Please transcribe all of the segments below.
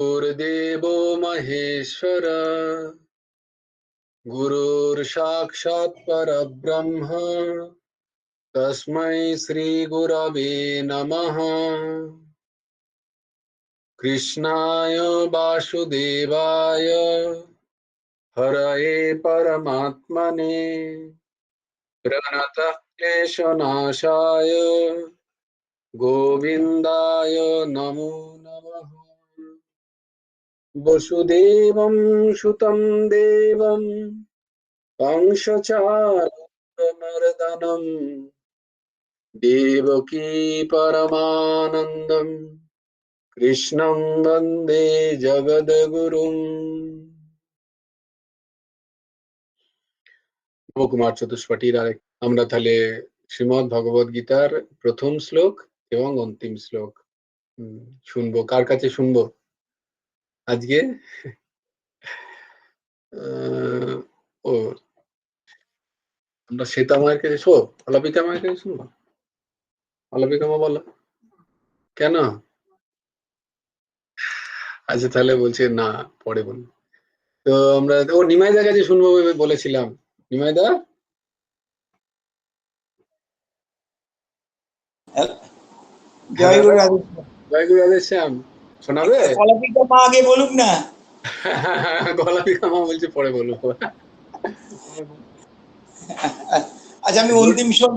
गुरुर्देवो महेश्वर गुरुर्साक्षात् परब्रह्म तस्मै श्री गुरवे नमः। कृष्णाय वासुदेवाय हरये परमात्मने प्रणतः क्लेशनाशाय गोविन्दाय नमो नमः। वसुदेवं सुतं देवं कंसचारूरमर्दनं देवकी परमानन्दं कृष्णं वन्दे जगद्गुरुम्। নবকুমার চতুষ্পাঠীর আমরা তাহলে শ্রীমদ্ ভগবদ গীতার প্রথম শ্লোক এবং অন্তিম শ্লোক শুনবো। কার কাছে শুনবো আজকে? ও আমরা শ্বেতা মায়ের কাছে শো, অলপিকা মায়ের কাছে শুনবো। অলপিকা মা বলো কেন? আচ্ছা তাহলে বলছে না, পরে বলবো। তো আমরা নিমাইদার কাছে শুনবো বলেছিলাম। নিমাইদা, জয় গুরু রাধে। জয় গুরু রাধে শ্যাম, শোনাবে? কলাপিকা মা আগে বলুক না। গলাপিকা মা বলছে পরে বলবো। আচ্ছা আমি অন্তিম শ্লোক।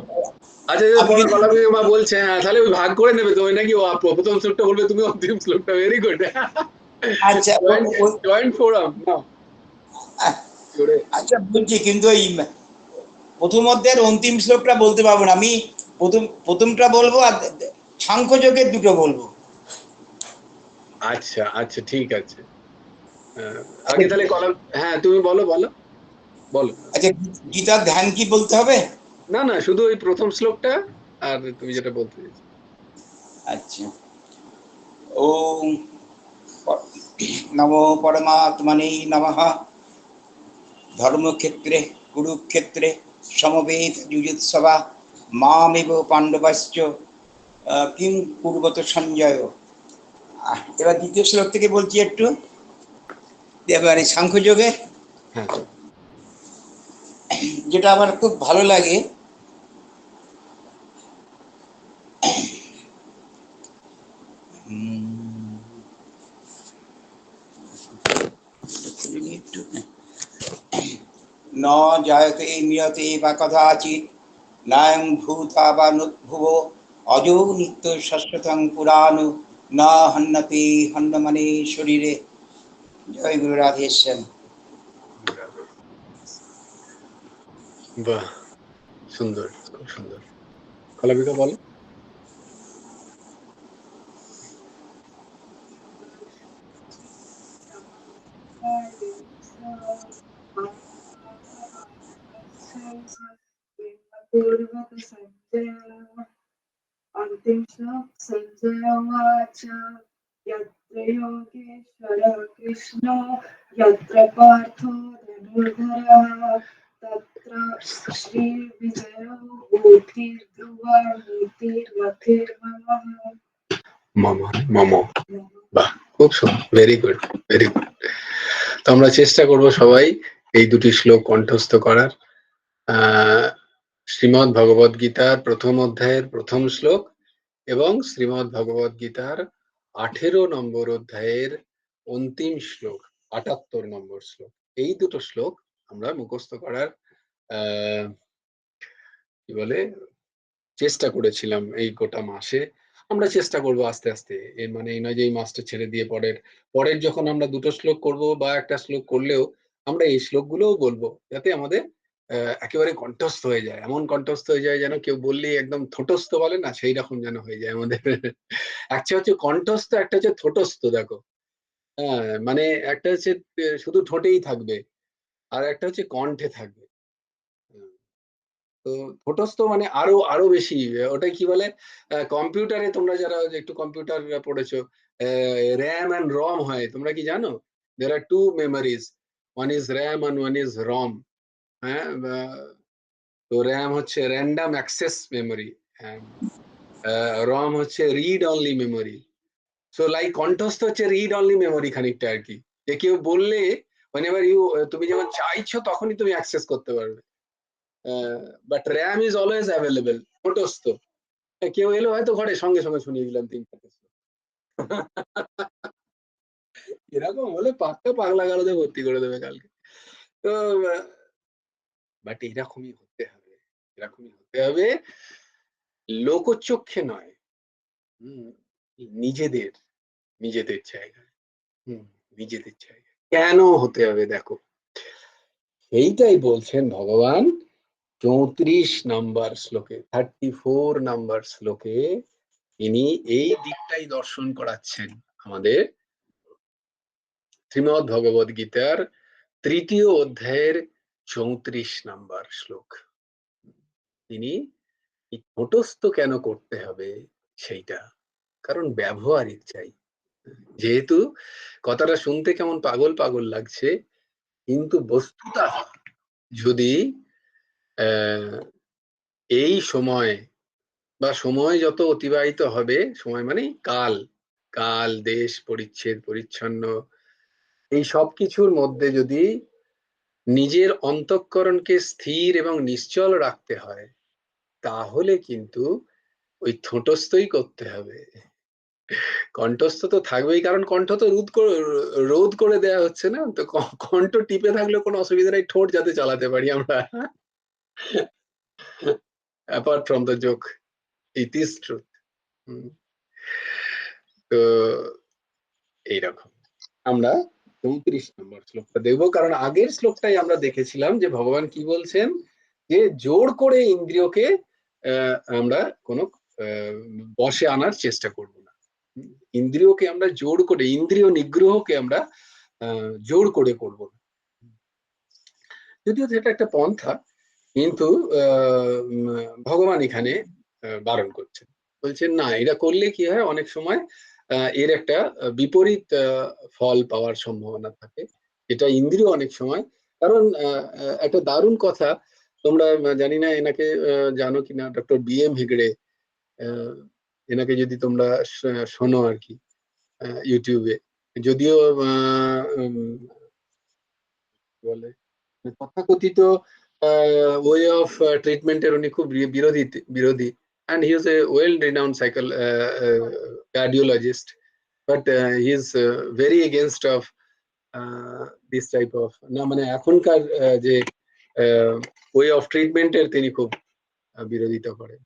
আচ্ছা পরে গলাপিকা মা বলছে, তাহলে ওই ভাগ করে নেবে তো, নাকি ও প্রথম শ্লোকটা বলবে, তুমি অন্তিম শ্লোকটা। Very good. আচ্ছা জয়েন্ট ফোরাম না। আচ্ছা বলছি, কিন্তু এই প্রথম অধ্যায়ের অন্তিম শ্লোকটা বলতে পারবো না। আমি প্রথমটা বলবো আর সাংখ্যযোগের দুটো বলবো। আচ্ছা আচ্ছা ঠিক আছে। আগে তাহলে হ্যাঁ তুমি বলো বলো বলো। আচ্ছা, গীতার ধ্যান কি বলতে হবে? না না, শুধু ওই প্রথম শ্লোকটা আর তুমি যেটা বলতে চাইছো। আচ্ছা, ওম নমো পরমাত্মনে নমঃ। ধর্মক্ষেত্রে কুরুক্ষেত্রে সমবেত যুযুৎসবা মামেব পাণ্ডবাশ্চ কিং কুর্বত সঞ্জয়। এবার দ্বিতীয় শ্লোক থেকে বলছি একটু। এবারে সাংখ্যযোগে যেটা আমার খুব ভালো লাগে, ন জায়তে মিয়তে বা কদাচিৎ নায়ং ভূতা বা নুদ্ভুব অজো নিত্য শাশ্বতং পুরাণ না হন্যতে হন্যমানে শরীরে। জয় গুরু রাধেশ্যাম। বাহ, সুন্দর, খুব সুন্দর। কলাবিকা বলো। अंतिम श्लोक संजय उवाच यत्र योगेश्वरः कृष्णो यत्र पार्थो धनुर्धरः तत्र श्रीर्विजयो भूतिर्ध्रुवा नीतिर्मतिर्ममः। মম। বাহ, খুব সুন্দর, ভেরি গুড ভেরি গুড। তো আমরা চেষ্টা করব সবাই এই দুটি শ্লোক কণ্ঠস্থ করার। শ্রীমদ্ ভগবদ গীতার প্রথম অধ্যায়ের প্রথম শ্লোক এবং শ্রীমদ্ ভগবদ গীতার 18 নম্বর অধ্যায়ের অন্তিম শ্লোক, 78 নম্বর শ্লোক, এই দুটো শ্লোক আমরা মুখস্থ করার কি বলে চেষ্টা করেছিলাম এই গোটা মাসে। আমরা চেষ্টা করব আস্তে আস্তে, এর মানে এই নয় যে এই মাসটা ছেড়ে দিয়ে পরের যখন আমরা দুটো শ্লোক করব বা একটা শ্লোক করলেও আমরা এই শ্লোকগুলোও বলবো, যাতে আমাদের একেবারে কণ্ঠস্থ হয়ে যায়, এমন কণ্ঠস্থ হয়ে যায় যেন কেউ বললেই একদম ঠোঁটস্থ বলে না, সেই রকম যেন হয়ে যায় আমাদের। একটা হচ্ছে কণ্ঠস্থ, একটা হচ্ছে ঠোঁটস্থ। দেখো, হ্যাঁ মানে একটা হচ্ছে শুধু ঠোঁটেই থাকবে, আর একটা হচ্ছে কণ্ঠে থাকবে। তো ঠোঁটস্থ মানে আরো আরো বেশি। ওটাই কি বলে, কম্পিউটারে তোমরা যারা একটু কম্পিউটার পড়েছো, র্যাম অ্যান্ড রম হয়, তোমরা কি জানো? there are two memories, one is ram and one is rom. হ্যাঁ, তো র্যাম হচ্ছে র্যান্ডম অ্যাক্সেস মেমোরি, রম হচ্ছে read only memory. So like কণ্ঠস্থ হচ্ছে রিড অনলি মেমোরি খানিকটা আর কি, যে কেউ বললে whenever you তুমি যখন চাইছো তখনই তুমি অ্যাক্সেস করতে পারবে, but RAM is always available কণ্ঠস্থ। কেউ এলো হয়তো ঘরে, সঙ্গে সঙ্গে শুনিয়ে দিলাম 3-4 শ্লোক। এরকম হলে পাক্কা পাগলা গারদে ভর্তি করে দেবে কালকে। তো বাট এরকমই হতে হবে, এরকমই হতে হবে, লোকচক্ষে নয়, নিজেদের নিজেদের জায়গায়, নিজেদের জায়গায় কেন হতে হবে দেখো, এইটাই বলছেন ভগবান 34 নম্বর শ্লোকে, 34 নম্বর শ্লোকে তিনি এই দিকটাই দর্শন করাচ্ছেন আমাদের। শ্রীমদ্ ভগবদ গীতার 3য় অধ্যায়ের 34 নম্বর শ্লোক। তিনি ঠোঁটস্থ কেন করতে হবে সেইটা, কারণ ব্যবহারিক চাই। যেহেতু কথাটা শুনতে কেমন পাগল পাগল লাগছে, কিন্তু বস্তুতা যদি এই সময় বা সময় যত অতিবাহিত হবে, সময় মানে কাল, কাল দেশ পরিচ্ছেদ পরিচ্ছন্ন এই সব কিছুর মধ্যে যদি নিজের অন্তঃকরণকে স্থির এবং নিশ্চল রাখতে হয়, তাহলে কিন্তু ওই ঠোঁটস্থই করতে হবে। কণ্ঠস্থ তো থাকবেই, কারণ কণ্ঠ তো রোধ করে দেয়া হচ্ছে না, তো কণ্ঠ টিপে থাকলে কোনো অসুবিধা নেই, ঠোঁট যাতে চালাতে পারি আমরা। Apart from the joke, it is truth. তো এইরকম আমরা 34 নম্বর শ্লোকটা দেখবো, কারণ আগের শ্লোকটাই আমরা দেখেছিলাম যে ভগবান কি বলছেন, যে জোর করে ইন্দ্রিয়কে আমরা কোনো বশে আনার চেষ্টা করব না। ইন্দ্রিয়কে আমরা জোর করে, ইন্দ্রিয় নিগ্রহকে আমরা জোর করে করব না, যদিও সেটা একটা পন্থা, কিন্তু ভগবান এখানে বারণ করছেন, বলছেন না এটা করলে কি হয়, অনেক সময় এর একটা বিপরীত ফল পাওয়ার সম্ভাবনা থাকে, এটা ইন্দ্রিয় অনেক সময়। কারণ একটা দারুণ কথা, তোমরা জানি না এনাকে জানো কিনা, ডক্টর BM হেগড়ে, এনাকে যদি তোমরা শোনো আর কি ইউটিউবে, যদিও বলে তথাকথিত ওয়ে অফ ট্রিটমেন্টের উনি খুব বিরোধী, and he is a well renowned cardiologist, but he is very against of this type of, না মানে এখনকার যে ওয়ে অফ ট্রিটমেন্টের তিনি খুব বিরোধিতা করেন,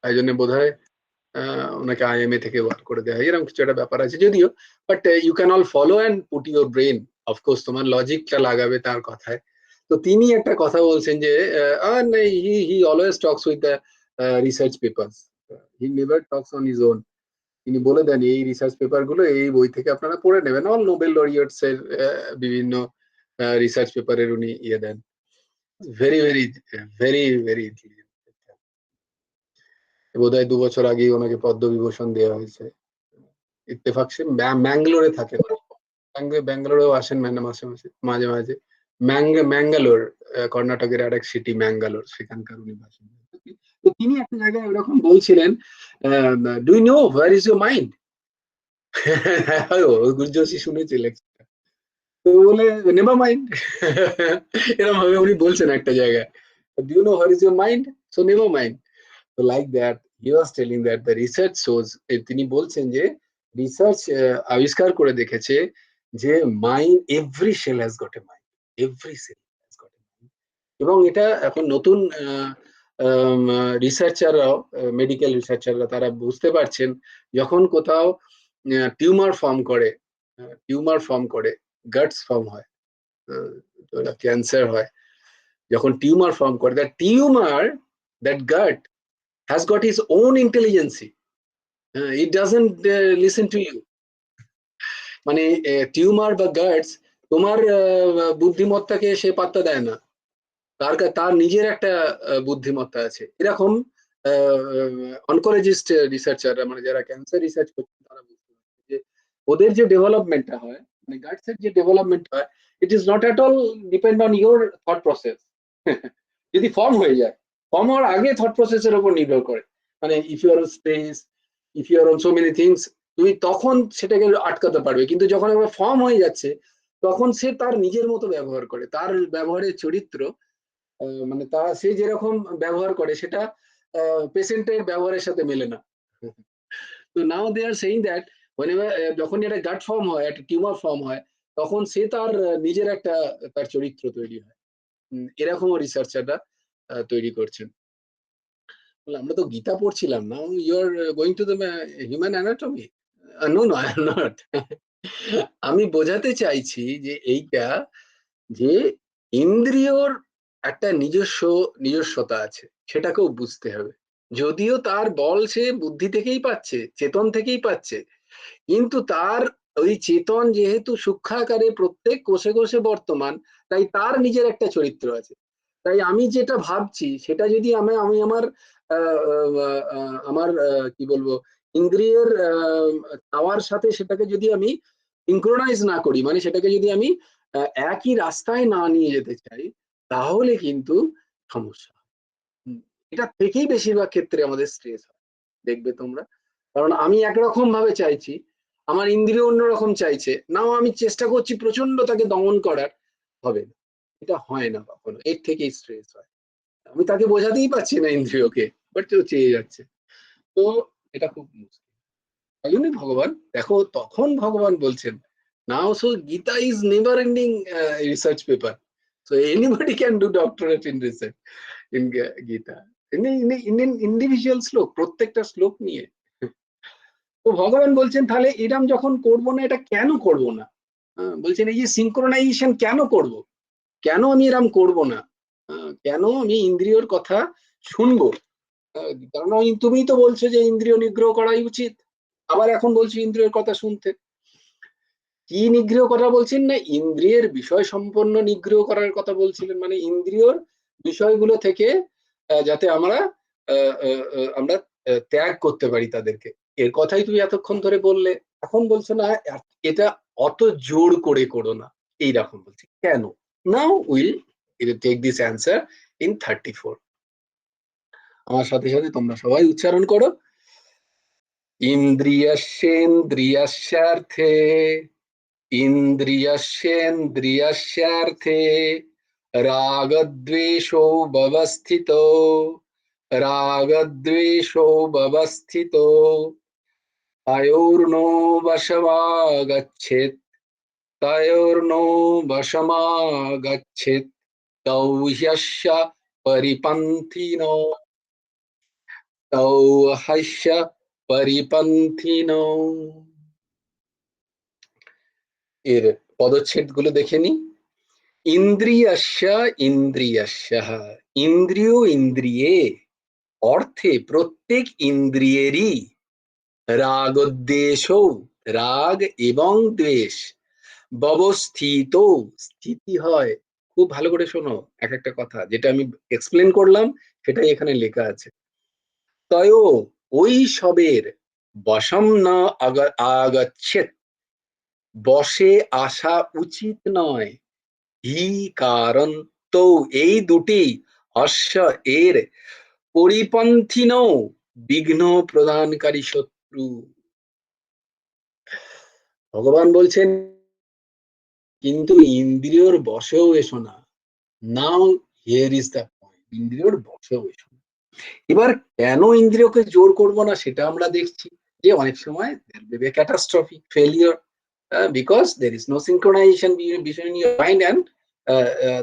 তাই জন্য বোধহয় ওনাকে IMA থেকে বার করে দেওয়া হয়, এরকম কিছু একটা ব্যাপার আছে যদিও, but you can all follow and put your brain, of course তোমার লজিকটা লাগাবে তার কথায়। তো তিনি একটা কথা বলছেন যে he always talks with the research papers, he never talks on his own. তিনি বলে দেন এই রিসার্চ পেপার গুলো এই বই থেকে আপনারা পড়ে নেবেন, অল নোবেল লরিয়েটস এর বিভিন্ন রিসার্চ পেপারের উনি ইয়ে দেন, ভেরি ভেরি ভেরি ভেরি। বোধহয় 2 বছর আগেই ওনাকে পদ্মবিভূষণ দেওয়া হয়েছে। ইত্তেফাক, সে ম্যাঙ্গালোরে থাকেন, ব্যাঙ্গালোরেও আসেন মাঝে মাঝে মাঝে। ম্যাঙ্গালোর কর্ণাটকের আরেক সিটি ম্যাঙ্গালোর, সেখানকার উনি বাসিন্দা। তো তিনি একটা জায়গায় এরকম বলছিলেন, do you know where is your mind? গুরজোশী শুনেছি লেকচারটা, তো বলে নেভার মাইন্ড, এরকম ভাবে উনি বলছেন একটা জায়গায়, do you know where is your mind, so never mind. So like that, he was telling that the research shows, তিনি বলছেন যে রিসার্চ আবিষ্কার করে দেখেছে যে mind, every cell has got a mind, every cell has got a mind. এবং এটা এখন নতুন রিসার্চাররাও, মেডিকেল রিসার্চাররা তারা বুঝতে পারছেন, যখন কোথাও টিউমার ফর্ম করে, গাটস ফর্ম হয়, ক্যান্সার হয়, যখন টিউমার ফর্ম করে, that gut has got his own intelligence. It doesn't listen to you. মানে টিউমার বা গার্ডস তোমার বুদ্ধিমত্তাকে সে পাত্তা দেয় না, তার নিজের একটা বুদ্ধিমত্তা আছে। এরকম অনকোলজিস্ট রিসার্চাররা, মানে যারা ক্যান্সার রিসার্চ করছে, তারা বুঝতে পারছে যে ওদের যে ডেভেলপমেন্টটা হয়, মানে গার্ডসের যে ডেভেলপমেন্ট হয়, it is not at all depend on your thought process. যদি ফর্ম হয়ে যায়, ফর্ম হওয়ার আগে থট প্রসেসের উপর নির্ভর করে, মানে if you are on space, if you are on so many things, তুমি তখন সেটাকে আটকাতে পারবে। কিন্তু যখন একবার ফর্ম হয়ে যাচ্ছে তখন সে তার নিজের মতো ব্যবহার করে, তার ব্যবহারের চরিত্র মানে সে যেরকম ব্যবহার করে সেটা পেশেন্টের ব্যবহারের সাথে মেলে না। তো নাও দে আর সেইং দ্যাট whenever যখন এটা গাট ফর্ম হয়, একটা টিউমার ফর্ম হয়, তখন সে তার নিজের একটা তার চরিত্র তৈরি হয়। এরকমও রিসার্চাররা তৈরি করছেন। বলে, আমরা তো গীতা পড়ছিলাম, now you are going to the human anatomy. No no I am not. আমি বোঝাতে চাইছি যে এইটা, যে ইন্দ্রিয়র একটা নিজস্বতা আছে, সেটাকেও বুঝতে হবে। যদিও তার বল সে বুদ্ধি থেকেই পাচ্ছে, চেতন থেকেই পাচ্ছে, কিন্তু তার ওই চেতন যেহেতু সূক্ষ্মাকারে প্রত্যেক কোষে কোষে বর্তমান, তাই তার নিজের একটা চরিত্র আছে। তাই আমি যেটা ভাবছি সেটা যদি আমি আমার আমার কি বলবো, ইন্দ্রিয়ের চাওয়ার সাথে সেটাকে যদি আমি সিঙ্ক্রোনাইজ না করি, মানে সেটাকে যদি আমি একই রাস্তায় না নিয়ে যেতে চাই, তাহলে কিন্তু সমস্যা। এটা থেকেই বেশিরভাগ ক্ষেত্রে আমাদের স্ট্রেস হয়, দেখবে তোমরা। কারণ আমি একরকম ভাবে চাইছি, আমার ইন্দ্রিয় অন্যরকম চাইছে, নাও আমি চেষ্টা করছি প্রচন্ড তাকে দমন করার, হবে না, এটা হয় না কখনো, এর থেকেই স্ট্রেস হয়। আমি তাকে বোঝাতেই পারছি না ইন্দ্রিয়কে, বাট কেউ চেয়ে যাচ্ছে। তো এটা খুব মুশকিল। তাই জন্যই ভগবান, দেখো তখন ভগবান বলছেন, now so Gita is never ending research paper, so anybody can do doctorate in research in Gita, individual শ্লোক, প্রত্যেকটা শ্লোক নিয়ে। তো ভগবান বলছেন তাহলে এরম যখন করবো না, এটা কেন করব না? বলছেন এই যে সিঙ্ক্রোনাইজেশন কেন করব, কেন আমি এরম করব না, কেন আমি ইন্দ্রিয়র কথা শুনবো? কারণ তুমি তো বলছো যে ইন্দ্রিয় নিগ্রহ করাই উচিত, আবার এখন বলছো ইন্দ্রিয়ের কথা শুনতে। কি নিগ্রহ কথা বলছেন না, ইন্দ্রিয়ের বিষয় সম্পন্ন নিগ্রহ করার কথা বলছিলেন, মানে ইন্দ্রিয়র বিষয়গুলো থেকে যাতে আমরা ত্যাগ করতে পারি তাদেরকে। এর কথাই তুমি এতক্ষণ ধরে বললে। এখন বলছো না এটা অত জোর করে করো না, এইরকম বলছি কেন? Now will take this answer in 34। আমার সাথে সাথে তোমরা সবাই উচ্চারণ করো। ইন্দ্রিয়স্যেন্দ্রিয়স্যার্থে, ইন্দ্রিয়স্যেন্দ্রিয়স্যার্থে রাগদ্বেষৌ ব্যবস্থিতো, রাগদ্বেষৌ ব্যবস্থিতো তয়োর্নো বশমাগচ্ছেৎ, তয়োর্নো বশমাগচ্ছেৎ তৌ হ্যস্য পরিপন্থিনো, তৌ হ্যস্য পরিপন্থিনো। এর পদচ্ছেদ গুলো দেখে নি। ইন্দ্রিয়স্য ইন্দ্রিয়স্য, ইন্দ্রিয় ইন্দ্রিয়ে, অর্থে প্রত্যেক ইন্দ্রিয়েরই, রাগদ্বেষ, রাগ এবং দ্বেষ, ব্যবস্থিত, স্থিতি হয়। খুব ভালো করে শোনো, এক একটা কথা যেটা আমি এক্সপ্লেন করলাম সেটাই এখানে লেখা আছে। তয় ওই সবের বশম না আগচ্ছেৎ, বসে আসা উচিত নয়। হি কারণ, তো এই দুটি, অশ্ব এর, পরিপন্থীন, বিঘ্ন প্রদানকারী শত্রু। ভগবান বলছেন কিন্তু ইন্দ্রিয়র বশেও এসো না। নাও হিয়ার ইজ দ্য পয়েন্ট, ইন্দ্রিয়র বশেও এসো না। এবার কেন ইন্দ্রিয়কে জোর করব না সেটা আমরা দেখছি, যে অনেক সময় catastrophic failure, because there is no synchronization between your mind and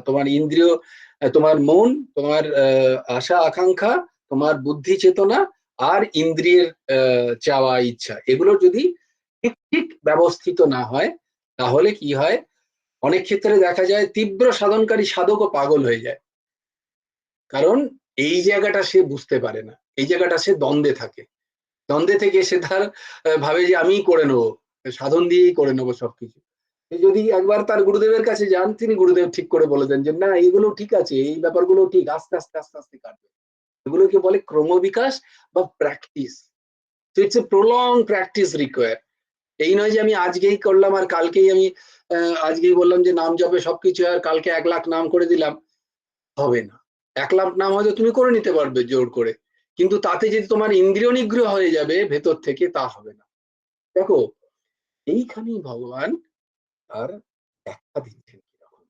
তোমার ইন্দ্রিয়, তোমার মন, তোমার আশা আকাঙ্ক্ষা, তোমার বুদ্ধি চেতনা আর ইন্দ্রিয়ের চাওয়া ইচ্ছা, এগুলো যদি ঠিক ঠিক ব্যবস্থিত না হয়, তাহলে কি হয়, অনেক ক্ষেত্রে দেখা যায় তীব্র সাধনকারী সাধকও পাগল হয়ে যায়। কারণ এই জায়গাটা সে বুঝতে পারে না, এই জায়গাটা সে দ্বন্দ্বে থাকে, দ্বন্দ্বে থেকে সে তার ভাবে যে আমিই করে নেবো, সাধন দিয়েই করে নেবো সবকিছু। যদি একবার তার গুরুদেবের কাছে যান, তিনি গুরুদেব ঠিক করে বলে দেন যে না এগুলো ঠিক আছে, এই ব্যাপারগুলো ঠিক, আস্তে আস্তে আস্তে আস্তে কাটবে। এগুলোকে বলে ক্রমবিকাশ বা প্র্যাকটিস। তো it's a prolong practice require. এই নয় যে আমি আজকেই করলাম আর কালকেই আমি আজকেই বললাম যে নাম জপে সবকিছু আর কালকে 1,00,000 নাম করে দিলাম, হবে না। 1,00,000 নাম হয়তো তুমি করে নিতে পারবে জোর করে, কিন্তু তাতে যদি তোমার ইন্দ্রিয় নিগ্রহ হয়ে যাবে ভেতর থেকে, তা হবে না। দেখো এইখানেই ভগবান আর ব্যাখ্যা দিচ্ছেন কিরকম।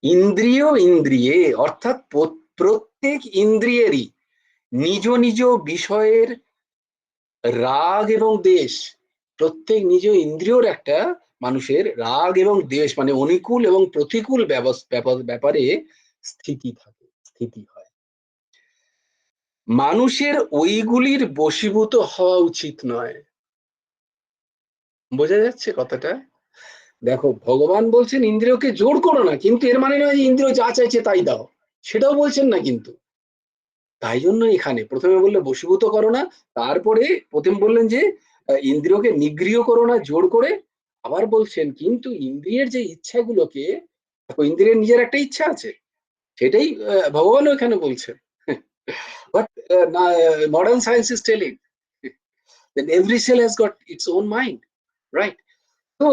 ইন্দ্রিয় ইন্দ্রিয়ে অর্থাৎ প্রত্যেক ইন্দ্রিয়েরই নিজ নিজ বিষয়ের রাগ এবং দ্বেষ, প্রত্যেক নিজ ইন্দ্রিয়র একটা মানুষের রাগ এবং দ্বেষ মানে অনুকূল এবং প্রতিকূল ব্যাপারে স্থিতি থাকে, স্থিতি হয়। মানুষের ওইগুলির বশীভূত হওয়া উচিত নয়। বোঝা যাচ্ছে কথাটা? দেখো ভগবান বলছেন ইন্দ্রিয়কে জোর করো না, কিন্তু এর মানে নয় যে ইন্দ্রিয় যা চাইছে তাই দাও, সেটাও বলছেন না কিন্তু। তাই জন্য এখানে প্রথমে বললে বশীভূত করো না, তারপরে প্রথম বললেন যে ইন্দ্রিয়কে নিগৃহ করো না জোর করে, আবার বলছেন কিন্তু ইন্দ্রিয়ের যে ইচ্ছাগুলোকে, দেখো ইন্দ্রিয়ের নিজের একটা ইচ্ছা আছে, সেটাই ভগবানও এখানে বলছেন। But modern science is telling that every cell has got its own mind, right? তো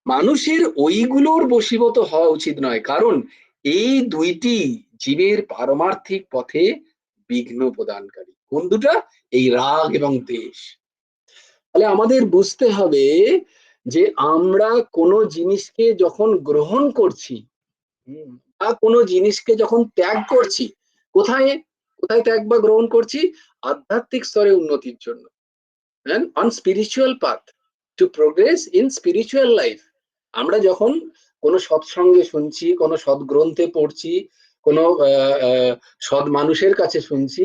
মানুষের ওইগুলোর বশীভূত হওয়া উচিত নয়, কারণ এই দুইটি জীবের পারমার্থিক পথে বিঘ্ন প্রদানকারী। কোন দুটা? এই রাগ এবং দ্বেষ। তাহলে আমাদের বুঝতে হবে যে আমরা কোনো জিনিসকে যখন গ্রহণ করছি বা কোনো জিনিসকে যখন ত্যাগ করছি, কোথায় কোথায় ত্যাগ বা গ্রহণ করছি? আধ্যাত্মিক স্তরে উন্নতির জন্য, and on spiritual path to progress in spiritual life। আমরা যখন কোনো সৎসঙ্গে শুনছি, কোনো সৎগ্রন্থে পড়ছি, কোনো সৎ মানুষের কাছে শুনছি,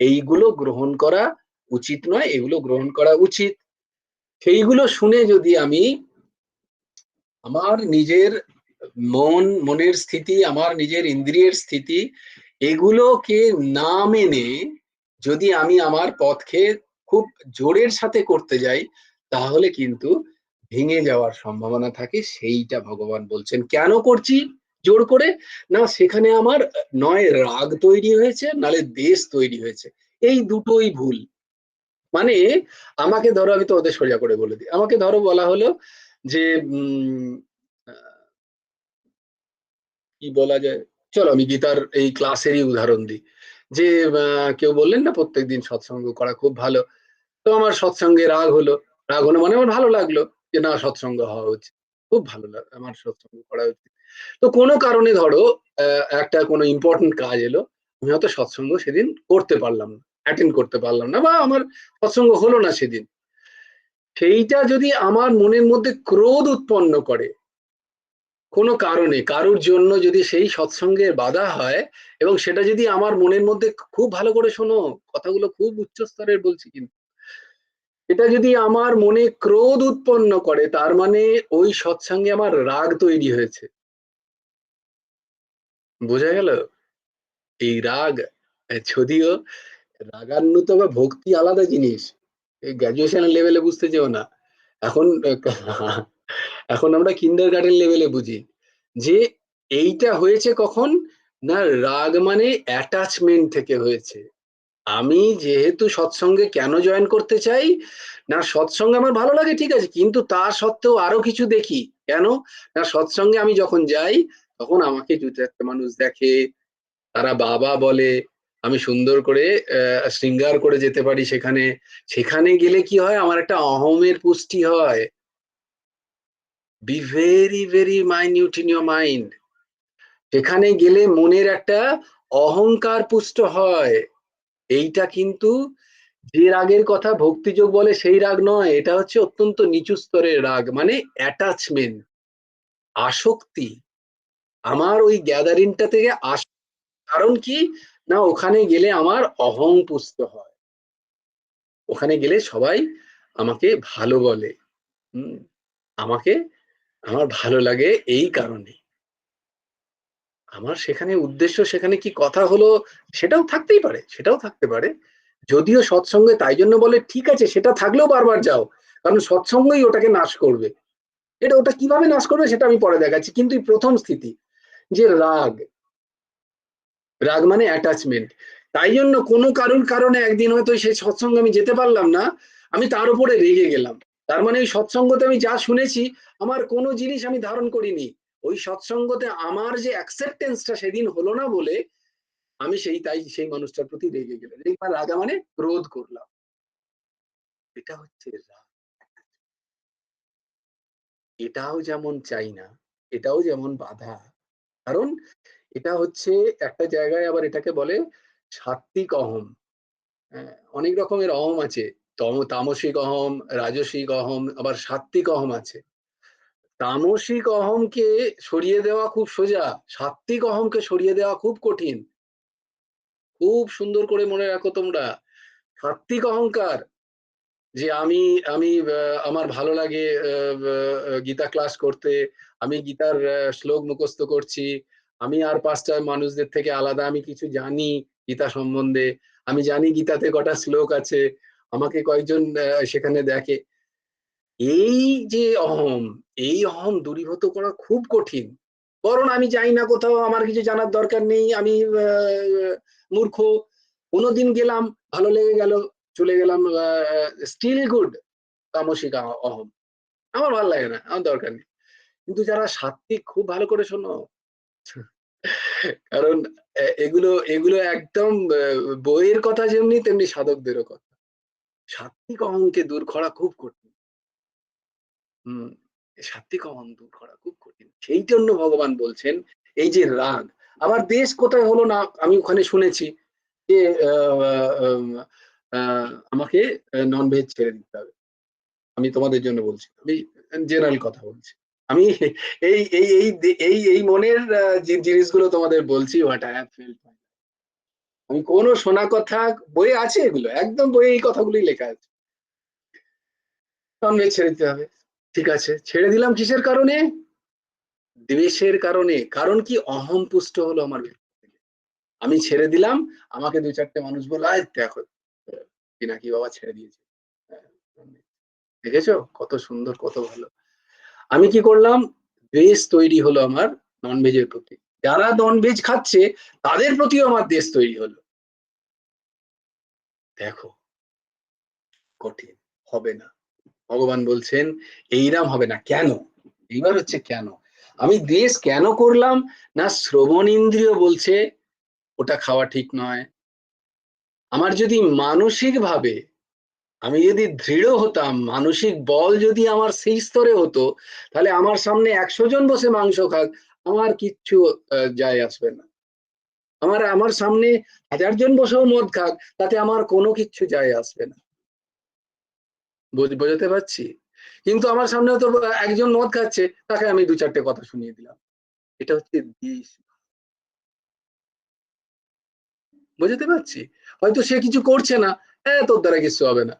এইগুলো গ্রহণ করা উচিত নয়, এগুলো গ্রহণ করা উচিত। সেইগুলো শুনে যদি আমি আমার নিজের মনের স্থিতি, আমার নিজের ইন্দ্রিয়ের স্থিতি, এগুলোকে না মেনে যদি আমি আমার পথকে খুব জোরের সাথে করতে যাই, তাহলে কিন্তু ভেঙে যাওয়ার সম্ভাবনা থাকে। সেইটা ভগবান বলছেন। কেন করছি জোর করে? না সেখানে আমার নয় রাগ তৈরি হয়েছে, নালে দ্বেষ তৈরি হয়েছে। এই দুটোই ভুল। মানে আমাকে ধরো, আমি তো ওদের সোজা করে বলে দিই, আমাকে ধরো বলা হলো যে কি বলা যায়, চলো আমি গীতার এই ক্লাসেরই উদাহরণ দিই। যে কেউ বললেন না প্রত্যেকদিন সৎসঙ্গ করা খুব ভালো, তো আমার সৎসঙ্গে রাগ হলো। রাগ হলো মানে আমার ভালো লাগলো যে না সৎসঙ্গ হওয়া উচিত, খুব ভালো লাগে আমার সৎসঙ্গ করা উচিত। তো কোনো কারণে ধরো একটা কোনো ইম্পর্টেন্ট কাজ এলো, আমি হয়তো সৎসঙ্গ সেদিন করতে পারলাম না, অ্যাটেন্ড করতে পারলাম না, বা আমার সৎসঙ্গ হলো না সেদিন। সেইটা যদি আমার মনের মধ্যে ক্রোধ উৎপন্ন করে, কোনো কারণে কারোর জন্য যদি সেই সৎসঙ্গের বাধা হয়, এবং সেটা যদি আমার মনের মধ্যে, খুব ভালো করে শোনো, কথাগুলো খুব উচ্চ স্তরের বলছি, কিন্তু এটা যদি আমার মনে ক্রোধ উৎপন্ন করে, তার মানে ওই সৎসঙ্গে আমার রাগ তৈরি হয়েছে। বোঝা গেল? এই রাগ, যদিও রাগান্বিত বা ভক্তি আলাদা জিনিস, এই গ্রাজুয়েশন লেভেলে বুঝতে চেও না। এখন এখন আমরা কিন্ডার গার্ডেন লেভেলে বুঝি যে এইটা হয়েছে কখন, না রাগ মানে অ্যাটাচমেন্ট থেকে হয়েছে। আমি যেহেতু সৎসঙ্গে কেন জয়েন করতে চাই, না সৎসঙ্গে আমার ভালো লাগে ঠিক আছে, কিন্তু তা সত্ত্বেও আরো কিছু দেখি। কেন? না সৎসঙ্গে আমি যখন যাই, তখন আমাকে দু চারটে মানুষ দেখে, তারা বাবা বলে, আমি সুন্দর করে শৃঙ্গার করে যেতে পারি সেখানে। সেখানে গেলে কি হয়, আমার একটা অহমের পুষ্টি হয়। Be very very minute in your mind. সেখানে গেলে মনের একটা অহংকার পুষ্ট হয়। এইটা কিন্তু যে রাগের কথা ভক্তিযোগ বলে সেই রাগ নয়, এটা হচ্ছে অত্যন্ত নিচু স্তরের রাগ, মানে অ্যাটাচমেন্ট, আসক্তি। আমার ওই গ্যাদারিংটা থেকে কারণ কি, না ওখানে গেলে আমার অহং পুষ্ট হয়, ওখানে গেলে সবাই আমাকে ভালো বলে, হম আমাকে, আমার ভালো লাগে এই কারণে। আমার সেখানে উদ্দেশ্য, সেখানে কি কথা হলো, সেটাও থাকতেই পারে, সেটাও থাকতে পারে। যদিও সৎসঙ্গে তাই জন্য বলে ঠিক আছে সেটা থাকলেও বারবার যাও, কারণ সৎসঙ্গই ওটাকে নাশ করবে। ওটা কিভাবে নাশ করবে সেটা আমি পরে দেখাচ্ছি। কিন্তু এই প্রথম স্থিতি যে রাগ, রাগ মানে অ্যাটাচমেন্ট। তাই জন্য কোনো কারণে একদিন হয়তো সেই সৎসঙ্গে আমি যেতে পারলাম না, আমি তার উপরে রেগে গেলাম। তার মানে ওই সৎসঙ্গতে আমি যা শুনেছি, আমার কোনো জিনিস আমি ধারণ করিনি। ওই সৎসঙ্গতে আমার যে অ্যাকসেপ্টেন্সটা সেদিন হলো না বলে আমি তাই সেই মানুষটার প্রতি রেগে গেলাম। রাগা মানে ক্রোধ করলাম। এটা হচ্ছে রাগ। এটাও যেমন চাই না, এটাও যেমন বাধা। কারণ এটা হচ্ছে একটা জায়গায় আবার এটাকে বলে সাত্ত্বিক অহং। হ্যাঁ? অনেক রকমের অহং আছে। তামসিক অহং, রাজসিক অহং, আবার সাত্ত্বিক অহং আছে। তামসিক অহংকে সরিয়ে দেওয়া খুব সোজা, সাত্ত্বিক অহংকে সরিয়ে দেওয়া খুব কঠিন। খুব সুন্দর করে মনে রাখো তোমরা। সাত্ত্বিক অহংকার যে আমি আমার ভালো লাগে গীতা ক্লাস করতে, আমি গীতার শ্লোক মুখস্থ করছি, আমি আর 5টা মানুষদের থেকে আলাদা, আমি কিছু জানি গীতা সম্বন্ধে, আমি জানি গীতাতে কটা শ্লোক আছে, আমাকে কয়েকজন সেখানে দেখে। এই যে অহং, এই অহং দূরীভূত করা খুব কঠিন। বরং আমি যাই না কোথাও, আমার কিছু জানার দরকার নেই, আমি মূর্খ, কোনোদিন গেলাম, ভালো লেগে গেল, চলে গেলাম, স্টিল গুড। তামসিক অহং, আমার ভালো লাগে না, আমার দরকার নেই। কিন্তু যারা সাত্ত্বিক, খুব ভালো করে শোনো, কারণ এগুলো এগুলো একদম বইয়ের কথা যেমনি তেমনি সাধকদেরও কথা। সাত্ত্বিক অহংকে দূর করা খুব কঠিন। হম, সাত্ত্বিক অহং দূর করা খুব কঠিন। সেই জন্য ভগবান বলছেন এই যে রাগ। আবার দেশ কোথায় হলো না আমি ওখানে শুনেছি যে আমাকে ননভেজ ছেড়ে দিতে হবে। আমি তোমাদের জন্য বলছি, আমি জেনারেল কথা বলছি। আমি এই এই এই এই এই মনের যে জিনিসগুলো তোমাদের বলছি, হোয়াট আই হ্যাভ ফিল্ড। আমি কোনো শোনা কথা, বইয়ে আছে এগুলো, একদম বইয়ে এই কথাগুলোই লেখা আছে। ননভেজ ছেড়ে দিতে হবে। ঠিক আছে, ছেড়ে দিলাম কিসের কারণে? দ্বেষের কারণে। কারণ কি? অহং পুষ্ট হলো আমার ভেতর থেকে। আমি ছেড়ে দিলাম, আমাকে 2-4টে মানুষ বলল, আয় দেখো পিনাকি বাবা ছেড়ে দিয়েছে, দেখেছো কত সুন্দর, কত ভালো। আমি কি করলাম? দেশ তৈরি হলো আমার ননভেজের প্রতি। যারা ননভেজ খাচ্ছে তাদের প্রতিও আমার দেশ তৈরি হলো। দেখো, কঠিন, হবে না। ভগবান বলছেন এইরাম হবে না। কেন? এইবার হচ্ছে কেন আমি দেশ কেন করলাম? না, শ্রবণ ইন্দ্রিয় বলছে ওটা খাওয়া ঠিক নয়। আমার যদি মানসিক ভাবে, আমি যদি দৃঢ় হতাম, মানসিক বল যদি আমার সেই স্তরে হতো, তাহলে আমার সামনে 100 জন বসে মাংস খাক, আমার কিচ্ছু যায় আসবে না। আমার সামনে 1000 জন বসেও মদ খাক, তাতে আমার কোনো কিচ্ছু যায় আসবে না। বোঝাতে পারছি? কিন্তু আমার সামনে তো একজন মদ খাচ্ছে, তাকে আমি 2-4টে কথা শুনিয়ে দিলাম। এটা হচ্ছে দেশ। বোঝাতে পারছি? হয়তো সে কিছু করছে না, তোর দ্বারা কিছু হবে না,